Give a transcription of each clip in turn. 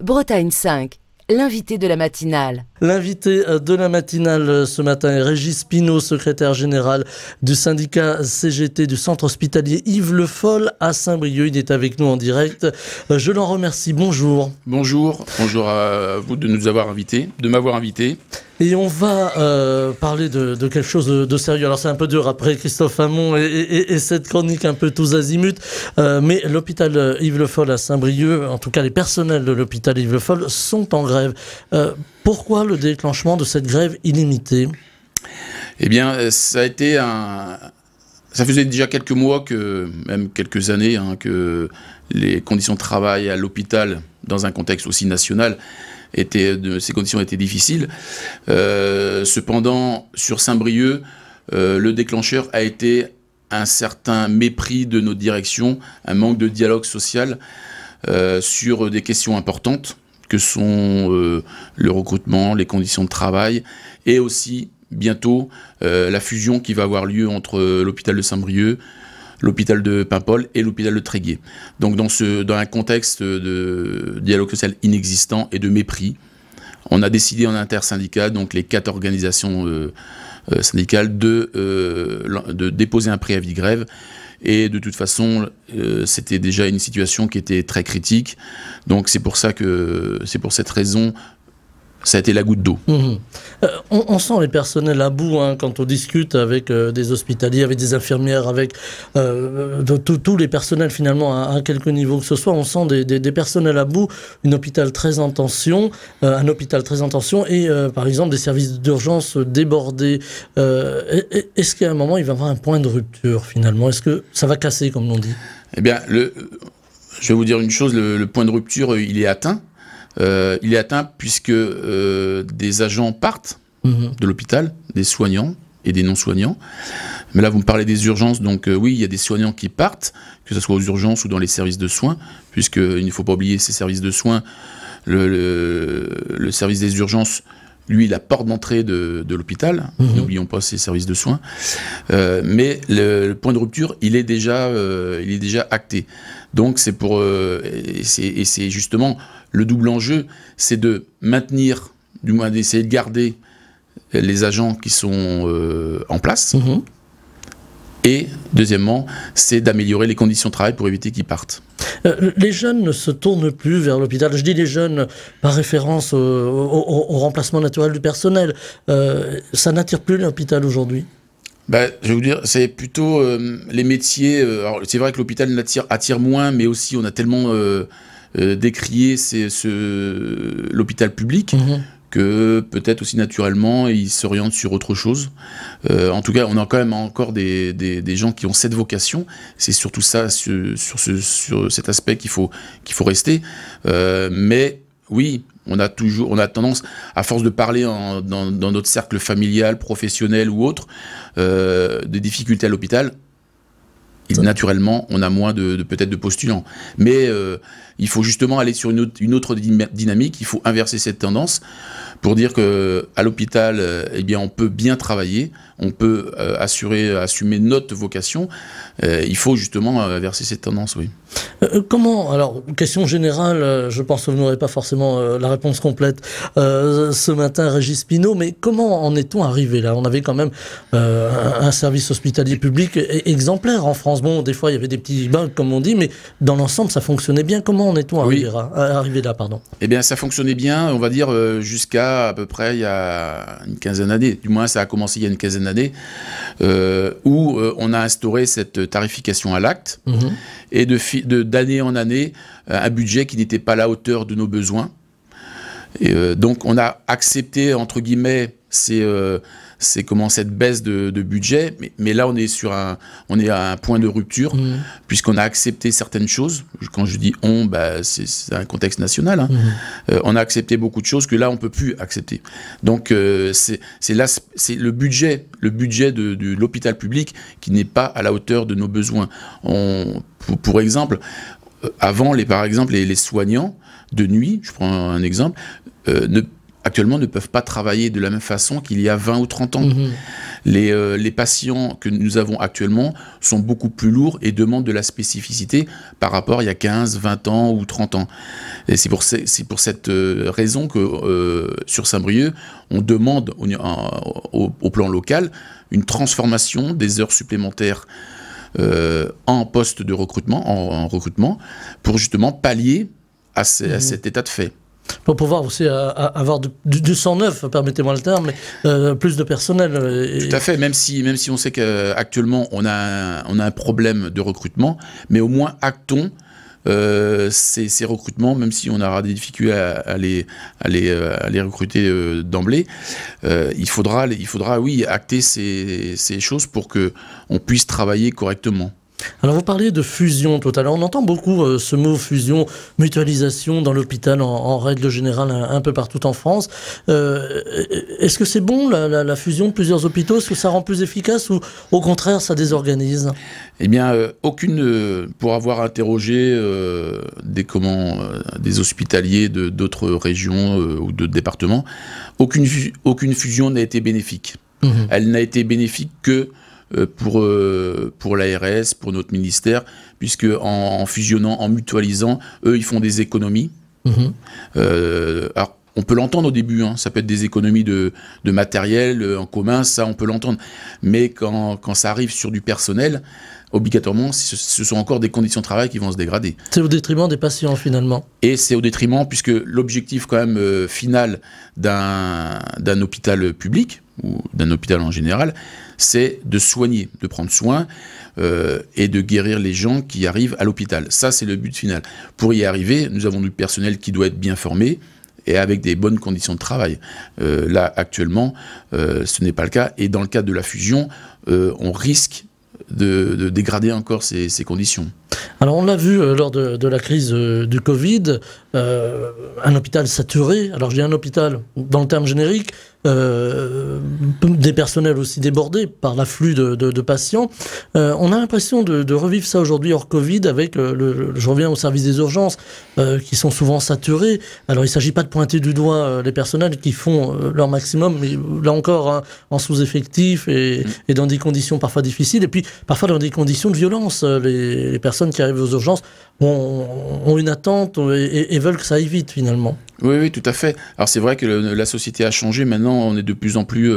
Bretagne 5, l'invité de la matinale. L'invité de la matinale ce matin est Régis Pinault, secrétaire général du syndicat CGT du centre hospitalier Yves Le Foll à Saint-Brieuc. Il est avec nous en direct. Je l'en remercie. Bonjour. Bonjour à vous de m'avoir invité. Et on va parler de quelque chose de sérieux. Alors c'est un peu dur après Christophe Hamon et cette chronique un peu tous azimuts. Mais l'hôpital Yves Le Foll à Saint-Brieuc, en tout cas les personnels de l'hôpital Yves Le Foll sont en grève. Pourquoi le déclenchement de cette grève illimitée ? Eh bien, ça faisait déjà quelques mois, même quelques années, que les conditions de travail à l'hôpital, dans un contexte aussi national, ces conditions étaient difficiles. Cependant, sur Saint-Brieuc, le déclencheur a été un certain mépris de notre direction, un manque de dialogue social sur des questions importantes que sont le recrutement, les conditions de travail et aussi bientôt la fusion qui va avoir lieu entre l'hôpital de Saint-Brieuc, l'hôpital de Paimpol et l'hôpital de Tréguier. Donc dans un contexte de dialogue social inexistant et de mépris, on a décidé en intersyndical, donc les 4 organisations syndicales, de déposer un préavis de grève. Et de toute façon, c'était déjà une situation qui était très critique. Donc c'est pour cette raison, ça a été la goutte d'eau. On sent les personnels à bout quand on discute avec des hospitaliers, avec des infirmières, avec tous les personnels finalement à quelque niveau que ce soit. On sent des personnels à bout, un hôpital très en tension et par exemple des services d'urgence débordés. Est-ce qu'à un moment il va y avoir un point de rupture finalement ? Est-ce que ça va casser comme l'on dit ? Eh bien, je vais vous dire une chose, le point de rupture il est atteint. Il est atteint puisque des agents partent de l'hôpital, des soignants et des non-soignants. Mais là, vous me parlez des urgences, donc oui, il y a des soignants qui partent, que ce soit aux urgences ou dans les services de soins, puisqu'il ne faut pas oublier ces services de soins. Le service des urgences, lui, la porte d'entrée de l'hôpital. N'oublions pas ces services de soins. Mais le point de rupture, il est déjà acté. Donc c'est c'est justement le double enjeu, c'est de maintenir, du moins d'essayer de garder les agents qui sont en place. Et deuxièmement, c'est d'améliorer les conditions de travail pour éviter qu'ils partent. Les jeunes ne se tournent plus vers l'hôpital. Je dis les jeunes par référence au remplacement naturel du personnel. Ça n'attire plus l'hôpital aujourd'hui ? Je vais vous dire, c'est plutôt les métiers. Alors c'est vrai que l'hôpital attire moins, mais aussi on a tellement décrié l'hôpital public que peut-être aussi naturellement ils s'orientent sur autre chose. En tout cas, on a quand même encore des gens qui ont cette vocation. C'est surtout ça, sur cet aspect qu'il faut rester. Mais oui, on a tendance, à force de parler dans notre cercle familial, professionnel ou autre, des difficultés à l'hôpital. Et naturellement, on a moins peut-être de postulants. Mais il faut justement aller sur une autre dynamique. Il faut inverser cette tendance pour dire qu'à l'hôpital, on peut bien travailler, on peut assumer notre vocation. Il faut justement inverser cette tendance, oui. Comment, alors, question générale, je pense que vous n'aurez pas forcément la réponse complète ce matin, Régis Pinault, mais comment en est-on arrivé là ? On avait quand même un service hospitalier public exemplaire en France. Bon, des fois, il y avait des petits bugs, comme on dit, mais dans l'ensemble, ça fonctionnait bien. Comment en est-on arrivé là, pardon ? Eh bien, ça fonctionnait bien, on va dire, jusqu'à peu près il y a une quinzaine d'années. Du moins, ça a commencé il y a une quinzaine d'années, où on a instauré cette tarification à l'acte, et d'année en année, un budget qui n'était pas à la hauteur de nos besoins. Et donc, on a accepté, entre guillemets, cette baisse de budget, mais là on est à un point de rupture, puisqu'on a accepté certaines choses. Quand je dis c'est un contexte national, on a accepté beaucoup de choses que là on peut plus accepter. Donc c'est le budget de l'hôpital public qui n'est pas à la hauteur de nos besoins. Pour exemple, avant par exemple les soignants de nuit, je prends un exemple, actuellement ne peuvent pas travailler de la même façon qu'il y a 20 ou 30 ans. Les patients que nous avons actuellement sont beaucoup plus lourds et demandent de la spécificité par rapport à il y a 15, 20 ans ou 30 ans. Et c'est pour cette raison que sur Saint-Brieuc, on demande au plan local une transformation des heures supplémentaires en poste de recrutement, en recrutement, pour justement pallier à cet état de fait. Pour pouvoir aussi avoir du sang neuf, permettez-moi le terme, mais plus de personnel. Tout à fait, même si on sait qu'actuellement on a un problème de recrutement, mais au moins actons ces recrutements, même si on aura des difficultés à les recruter d'emblée, il faudra oui acter ces choses pour que on puisse travailler correctement. Alors vous parliez de fusion tout à l'heure, on entend beaucoup ce mot fusion, mutualisation dans l'hôpital en règle générale un peu partout en France. Est-ce que c'est bon la fusion de plusieurs hôpitaux? Est-ce que ça rend plus efficace ou au contraire ça désorganise? Eh bien, pour avoir interrogé des hospitaliers d'autres régions ou de départements, aucune fusion n'a été bénéfique. Elle n'a été bénéfique que pour l'ARS, pour notre ministère, puisque en fusionnant, en mutualisant, eux, ils font des économies. Alors, on peut l'entendre au début, ça peut être des économies de matériel en commun, ça, on peut l'entendre. Mais quand ça arrive sur du personnel, obligatoirement, ce sont encore des conditions de travail qui vont se dégrader. C'est au détriment des patients, finalement. Et c'est au détriment, puisque l'objectif, quand même, final d'un hôpital public, ou d'un hôpital en général, c'est de soigner, de prendre soin et de guérir les gens qui arrivent à l'hôpital. Ça, c'est le but final. Pour y arriver, nous avons du personnel qui doit être bien formé et avec des bonnes conditions de travail. Là, actuellement, ce n'est pas le cas. Et dans le cadre de la fusion, on risque de dégrader encore ces conditions. Alors on l'a vu lors de la crise du Covid, un hôpital saturé. Alors je dis un hôpital dans le terme générique, des personnels aussi débordés par l'afflux de patients. On a l'impression de revivre ça aujourd'hui hors Covid avec, je reviens au service des urgences, qui sont souvent saturés. Alors il ne s'agit pas de pointer du doigt les personnels qui font leur maximum, mais là encore en sous-effectif et dans des conditions parfois difficiles, et puis parfois dans des conditions de violence. Les personnes qui arrivent aux urgences ont une attente et veulent que ça aille vite finalement. Oui, tout à fait. Alors c'est vrai que la société a changé. Maintenant, on est de plus en plus,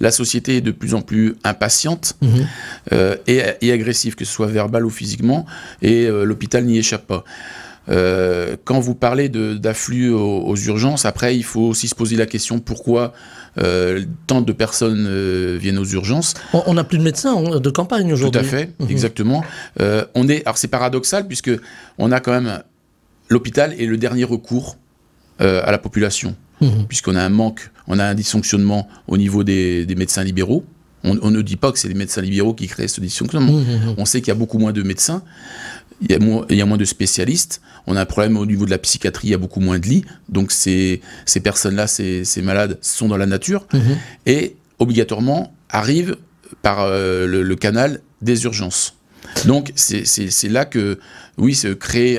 la société est de plus en plus impatiente et agressive, que ce soit verbal ou physiquement, et l'hôpital n'y échappe pas. Quand vous parlez d'afflux aux urgences, après, il faut aussi se poser la question pourquoi tant de personnes viennent aux urgences. On n'a plus de médecins de campagne aujourd'hui. Tout à fait, exactement. Alors c'est paradoxal puisque on a quand même l'hôpital est le dernier recours à la population, puisqu'on a un manque, on a un dysfonctionnement au niveau des médecins libéraux. On ne dit pas que c'est les médecins libéraux qui créent ce dysfonctionnement. On sait qu'il y a beaucoup moins de médecins. Il y a moins de spécialistes. On a un problème au niveau de la psychiatrie, il y a beaucoup moins de lits. Donc ces personnes-là, ces malades sont dans la nature et obligatoirement arrivent par le canal des urgences. Donc c'est là que, oui, se crée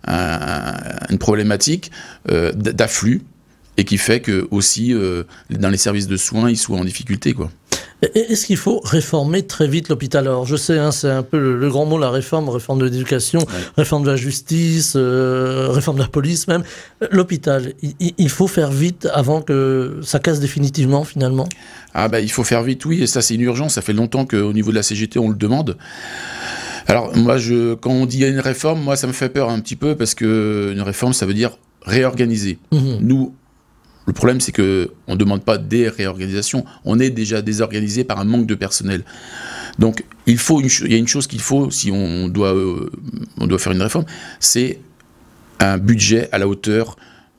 une problématique d'afflux et qui fait que aussi dans les services de soins, ils soient en difficulté, quoi. Est-ce qu'il faut réformer très vite l'hôpital? Alors je sais, c'est un peu le grand mot, la réforme de l'éducation, réforme de la justice, réforme de la police même. L'hôpital, il faut faire vite avant que ça casse définitivement finalement? Il faut faire vite, oui, et ça c'est une urgence. Ça fait longtemps qu'au niveau de la CGT on le demande. Alors moi, quand on dit une réforme, moi ça me fait peur un petit peu parce que une réforme ça veut dire réorganiser. Nous, le problème, c'est qu'on ne demande pas des réorganisations, on est déjà désorganisé par un manque de personnel. Donc, il y a une chose qu'il faut, si on doit faire une réforme, c'est un budget à la hauteur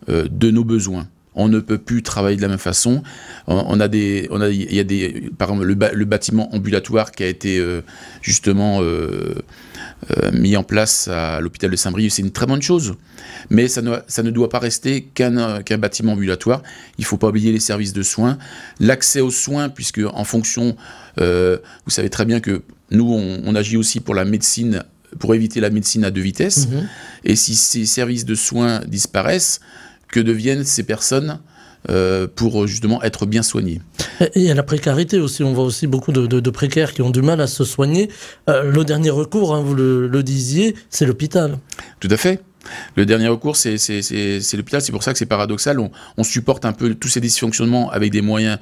de nos besoins. On ne peut plus travailler de la même façon. Par exemple, le bâtiment ambulatoire qui a été justement mis en place à l'hôpital de Saint-Brieuc, c'est une très bonne chose. Mais ça ne doit pas rester qu'un bâtiment ambulatoire. Il ne faut pas oublier les services de soins, l'accès aux soins, puisque en fonction, vous savez très bien que nous, on agit aussi pour la médecine, pour éviter la médecine à deux vitesses. Et si ces services de soins disparaissent, que deviennent ces personnes pour justement être bien soignées. Et il y a la précarité aussi, on voit aussi beaucoup de précaires qui ont du mal à se soigner. Le dernier recours, hein, vous le disiez, c'est l'hôpital. Tout à fait. Le dernier recours, c'est l'hôpital. C'est pour ça que c'est paradoxal. On supporte un peu tous ces dysfonctionnements avec des moyens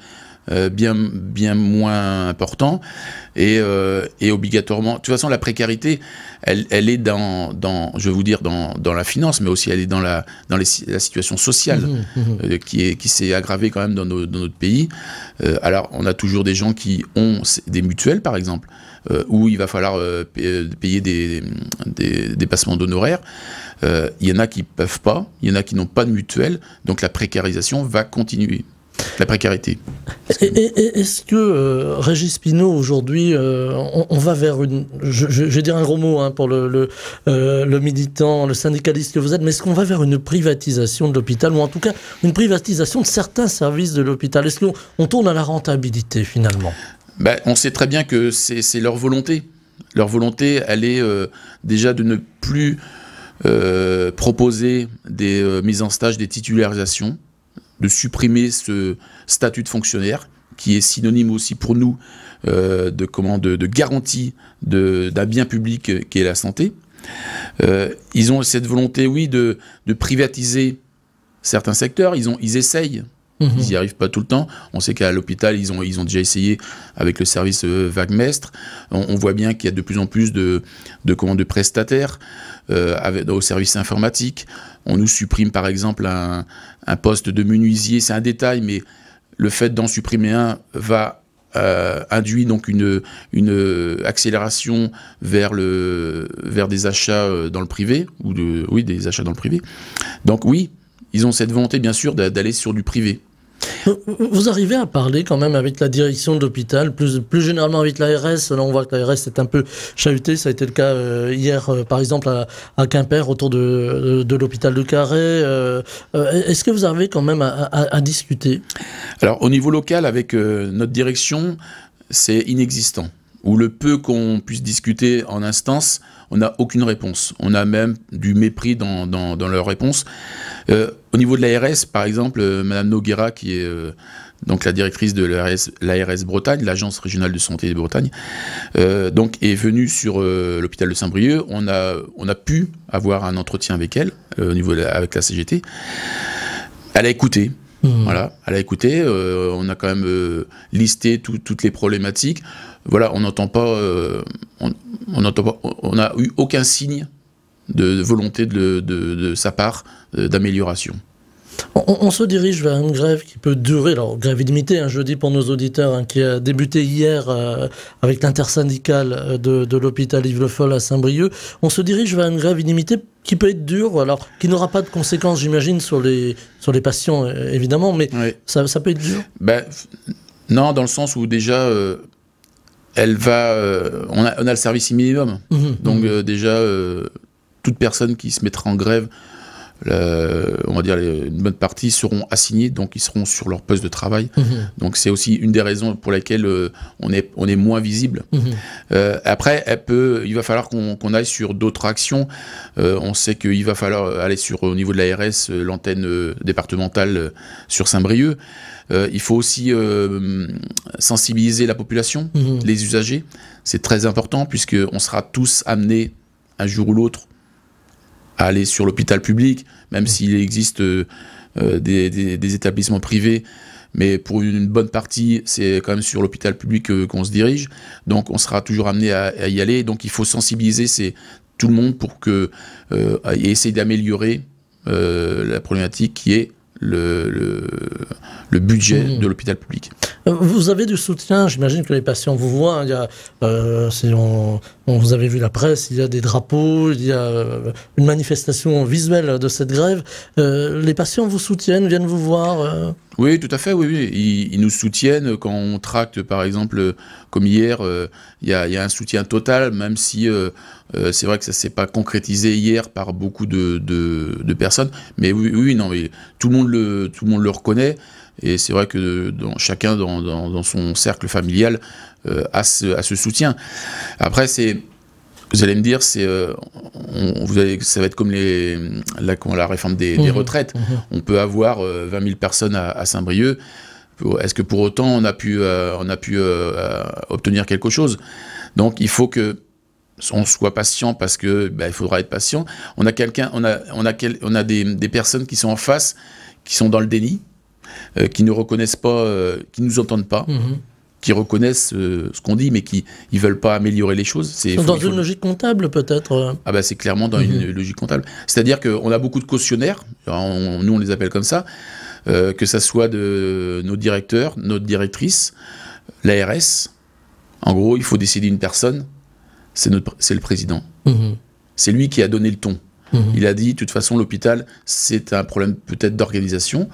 bien moins importants et obligatoirement. De toute façon, la précarité, elle est dans je vais vous dire, dans la finance, mais aussi elle est dans la situation sociale qui s'est aggravée quand même dans notre pays. Alors, on a toujours des gens qui ont des mutuelles, par exemple, où il va falloir payer des passements d'honoraires. Il y en a qui peuvent pas, il y en a qui n'ont pas de mutuelle, donc la précarisation va continuer. La précarité. Est-ce que, Régis Pinault, aujourd'hui, on va vers une... Je vais dire un gros mot hein, pour le militant, le syndicaliste que vous êtes, mais est-ce qu'on va vers une privatisation de l'hôpital, ou en tout cas une privatisation de certains services de l'hôpital? Est-ce qu'on tourne à la rentabilité, finalement? On sait très bien que c'est leur volonté. Leur volonté, elle est déjà de ne plus proposer des mises en stage, des titularisations, de supprimer ce statut de fonctionnaire qui est synonyme aussi pour nous de garantie d'un bien public qui est la santé. Ils ont cette volonté, oui, de privatiser certains secteurs. Ils essayent. Ils n'y arrivent pas tout le temps. On sait qu'à l'hôpital, ils ont déjà essayé avec le service Vaguemestre. On voit bien qu'il y a de plus en plus de prestataires au service informatique. On nous supprime par exemple un poste de menuisier. C'est un détail, mais le fait d'en supprimer un va induit donc une accélération vers des achats dans le privé, des achats dans le privé. Donc oui, ils ont cette volonté bien sûr d'aller sur du privé. Vous arrivez à parler quand même avec la direction de l'hôpital, plus généralement avec l'ARS. Là, on voit que l'ARS est un peu chahutée. Ça a été le cas hier, par exemple, à Quimper, autour de l'hôpital de Carhaix. Est-ce que vous arrivez quand même à discuter? Alors, au niveau local, avec notre direction, c'est inexistant. Ou le peu qu'on puisse discuter en instance, on n'a aucune réponse. On a même du mépris dans leurs réponses. Au niveau de l'ARS, par exemple, Madame Noguera, qui est donc la directrice de l'ARS Bretagne, l'Agence régionale de santé de Bretagne, donc est venue sur l'hôpital de Saint-Brieuc. On a pu avoir un entretien avec elle, avec la CGT. Elle a écouté. Voilà, elle a écouté. On a quand même listé toutes les problématiques. Voilà, on n'a eu aucun signe de volonté de sa part d'amélioration. On se dirige vers une grève qui peut durer, alors grève illimitée, je dis pour nos auditeurs, qui a débuté hier avec l'intersyndicale de l'hôpital Yves Le Foll à Saint-Brieuc. On se dirige vers une grève illimitée qui peut être dure, alors qui n'aura pas de conséquences, j'imagine, sur les patients, évidemment, mais oui. ça peut être dur. Non, dans le sens où déjà... on a le service minimum. Donc déjà, toute personne qui se mettra en grève, on va dire une bonne partie seront assignés, donc ils seront sur leur poste de travail. Donc c'est aussi une des raisons pour lesquelles on est moins visible. Après, il va falloir qu'on aille sur d'autres actions. On sait qu'il va falloir aller au niveau de l'ARS, l'antenne départementale sur Saint-Brieuc. Il faut aussi sensibiliser la population, les usagers. C'est très important puisqu'on sera tous amenés un jour ou l'autre à aller sur l'hôpital public, même s'il existe des établissements privés. Mais pour une bonne partie, c'est quand même sur l'hôpital public qu'on se dirige. Donc on sera toujours amené à y aller. Donc il faut sensibiliser tout le monde pour et essayer d'améliorer la problématique qui est le budget de l'hôpital public. Vous avez du soutien, j'imagine que les patients vous voient. Il y a, vous avez vu la presse, il y a des drapeaux, il y a une manifestation visuelle de cette grève. Les patients vous soutiennent, viennent vous voir Oui, tout à fait, oui. Ils nous soutiennent quand on tracte, par exemple, comme hier, il y a un soutien total, même si c'est vrai que ça ne s'est pas concrétisé hier par beaucoup de personnes. Mais oui, non, mais tout le monde le reconnaît. Et c'est vrai que chacun dans son cercle familial a ce soutien. Après, Vous allez me dire, ça va être comme la réforme des retraites. On peut avoir 20 000 personnes à Saint-Brieuc. Est-ce que pour autant on a pu obtenir quelque chose? Donc il faut que on soit patient, parce que il faudra être patient. On a des personnes qui sont en face, qui sont dans le déni, qui ne reconnaissent pas, qui nous entendent pas. Qui reconnaissent ce qu'on dit, mais qui ne veulent pas améliorer les choses. Dans une logique comptable, peut-être? C'est clairement dans une logique comptable. C'est-à-dire qu'on a beaucoup de cautionnaires, nous on les appelle comme ça, que ça soit de nos directeurs, notre directrice, l'ARS. En gros, il faut décider une personne, c'est le président. C'est lui qui a donné le ton. Il a dit, de toute façon, l'hôpital, c'est un problème peut-être d'organisation.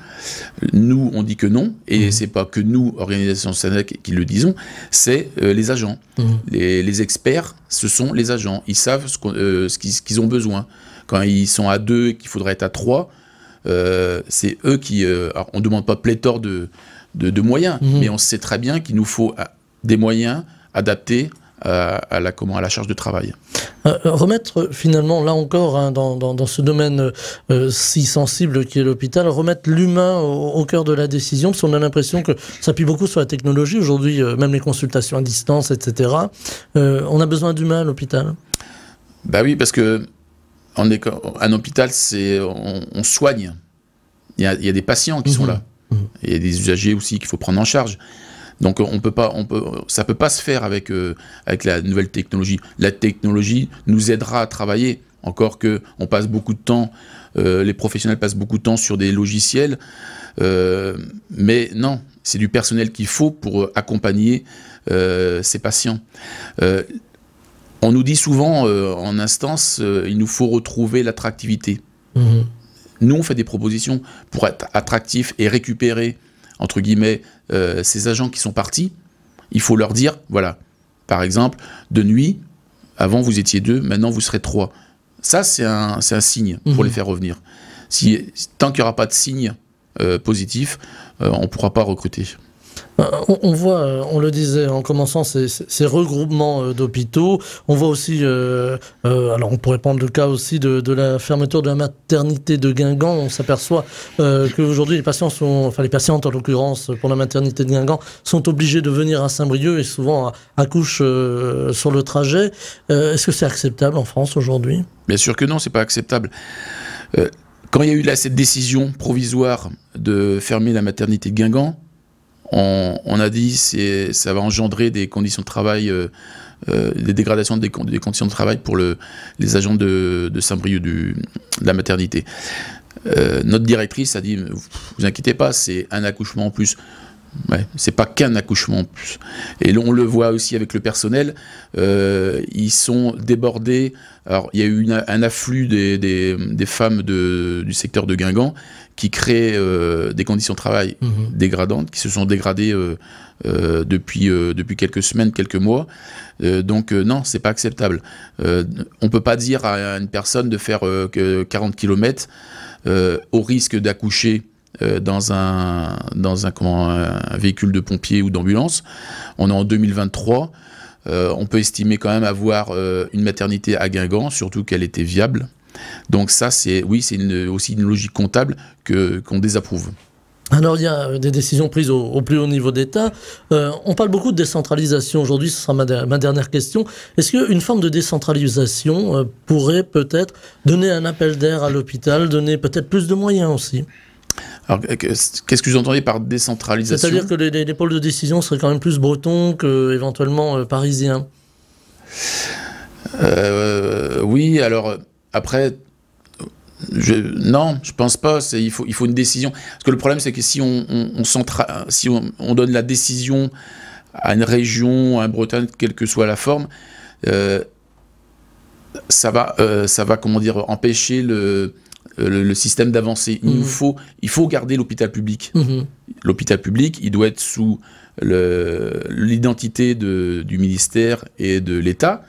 Nous, on dit que non, et c'est pas que nous, organisation SANEC, qui le disons, c'est les agents. Les experts, ce sont les agents. Ils savent ce qu'ils ont besoin. Quand ils sont à 2 et qu'il faudrait être à 3, c'est eux qui... alors, on ne demande pas pléthore de moyens, mais on sait très bien qu'il nous faut des moyens adaptés à la charge de travail. Remettre finalement, là encore, dans ce domaine si sensible qui est l'hôpital, remettre l'humain au cœur de la décision, parce qu'on a l'impression que ça appuie beaucoup sur la technologie. Aujourd'hui, même les consultations à distance, etc. On a besoin d'humain à l'hôpital. Oui, parce que un hôpital, on soigne. Il y a des patients qui sont là. Il y a des usagers aussi qu'il faut prendre en charge. Donc ça peut pas se faire avec la nouvelle technologie. La technologie nous aidera à travailler. Encore que on passe beaucoup de temps, les professionnels passent beaucoup de temps sur des logiciels, mais non, c'est du personnel qu'il faut pour accompagner ces patients. On nous dit souvent en instance, il nous faut retrouver l'attractivité. Nous, on fait des propositions pour être attractifs et récupérer, entre guillemets, ces agents qui sont partis. Il faut leur dire, voilà, par exemple, de nuit, avant vous étiez 2, maintenant vous serez 3. Ça, c'est un signe pour les faire revenir. Tant qu'il n'y aura pas de signe positif, on ne pourra pas recruter. On voit, on le disait en commençant, ces regroupements d'hôpitaux. On voit aussi, alors on pourrait prendre le cas aussi de la fermeture de la maternité de Guingamp. On s'aperçoit qu'aujourd'hui les patientes en l'occurrence pour la maternité de Guingamp, sont obligées de venir à Saint-Brieuc et souvent accouchent sur le trajet. Est-ce que c'est acceptable en France aujourd'hui? Bien sûr que non, c'est pas acceptable. Quand il y a eu cette décision provisoire de fermer la maternité de Guingamp, on a dit que ça va engendrer des conditions de travail, des dégradations des conditions de travail pour les agents de Saint-Brieuc de la maternité. Notre directrice a dit, vous inquiétez pas, c'est un accouchement en plus. Ouais, c'est pas qu'un accouchement en plus. Et on le voit aussi avec le personnel, ils sont débordés. Alors il y a eu un afflux des femmes du secteur de Guingamp qui créent des conditions de travail dégradantes, qui se sont dégradées depuis quelques semaines, quelques mois. Donc non, c'est pas acceptable. On peut pas dire à une personne de faire 40 km au risque d'accoucher dans un véhicule de pompiers ou d'ambulance. On est en 2023. On peut estimer quand même avoir une maternité à Guingamp, surtout qu'elle était viable. Donc ça, c'est aussi une logique comptable qu'on désapprouve. Alors, il y a des décisions prises au plus haut niveau d'État. On parle beaucoup de décentralisation aujourd'hui, ce sera ma dernière question. Est-ce qu'une forme de décentralisation pourrait peut-être donner un appel d'air à l'hôpital, donner peut-être plus de moyens aussi? Alors, qu'est-ce que vous entendez par décentralisation? C'est-à-dire que les pôles de décision seraient quand même plus bretons qu'éventuellement parisiens. Oui, alors après, non, je pense pas. Il faut une décision. Parce que le problème, c'est que si on donne la décision à une région, à un Bretagne, quelle que soit la forme, ça va comment dire, empêcher le système d'avancer. Il faut garder l'hôpital public. L'hôpital public, il doit être sous l'identité du ministère et de l'État.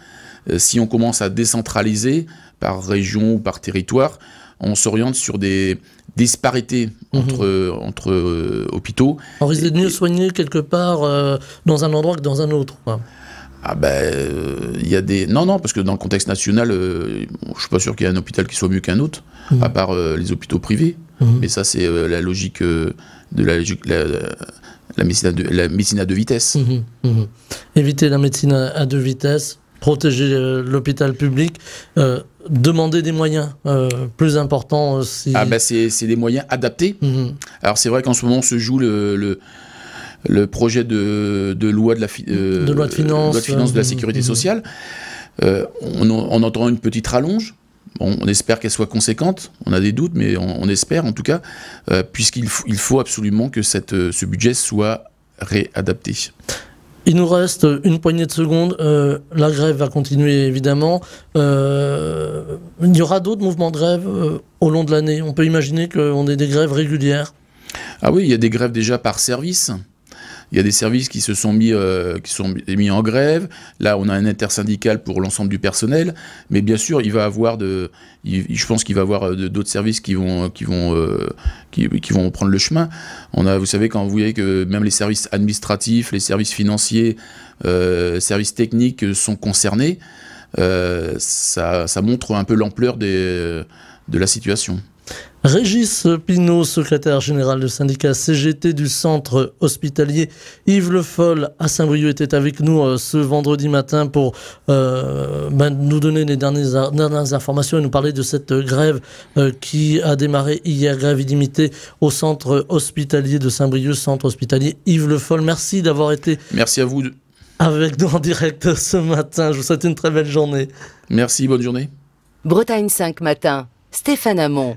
Si on commence à décentraliser par région ou par territoire, on s'oriente sur des disparités entre hôpitaux. On risque de mieux soigner quelque part dans un endroit que dans un autre, quoi. il y a des... Non, parce que dans le contexte national, je suis pas sûr qu'il y ait un hôpital qui soit mieux qu'un autre, à part les hôpitaux privés. Mais ça, c'est la logique de la médecine à deux vitesses. Éviter la médecine à deux vitesses, protéger l'hôpital public, demander des moyens plus importants. C'est des moyens adaptés. Alors c'est vrai qu'en ce moment se joue le projet de loi de finances de la sécurité sociale. On entend une petite rallonge. Bon, on espère qu'elle soit conséquente. On a des doutes, mais on espère en tout cas, puisqu'il faut absolument que ce budget soit réadapté. Il nous reste une poignée de secondes. La grève va continuer, évidemment. Il y aura d'autres mouvements de grève au long de l'année. On peut imaginer qu'on ait des grèves régulières. Ah oui, il y a des grèves déjà par service. Il y a des services qui sont mis en grève. Là, on a un intersyndical pour l'ensemble du personnel. Mais bien sûr, je pense qu'il va y avoir d'autres services qui vont prendre le chemin. Vous savez, quand vous voyez que même les services administratifs, les services financiers, services techniques sont concernés, ça montre un peu l'ampleur de la situation. Régis Pinault, secrétaire général du syndicat CGT du centre hospitalier Yves Le Foll à Saint-Brieuc, était avec nous ce vendredi matin pour nous donner les dernières informations et nous parler de cette grève qui a démarré hier, grève illimitée au centre hospitalier de Saint-Brieuc, centre hospitalier Yves Le Foll. Merci d'avoir été Merci à vous avec nous en direct ce matin. Je vous souhaite une très belle journée. Merci, bonne journée. Bretagne 5 matin, Stéphane Hamon.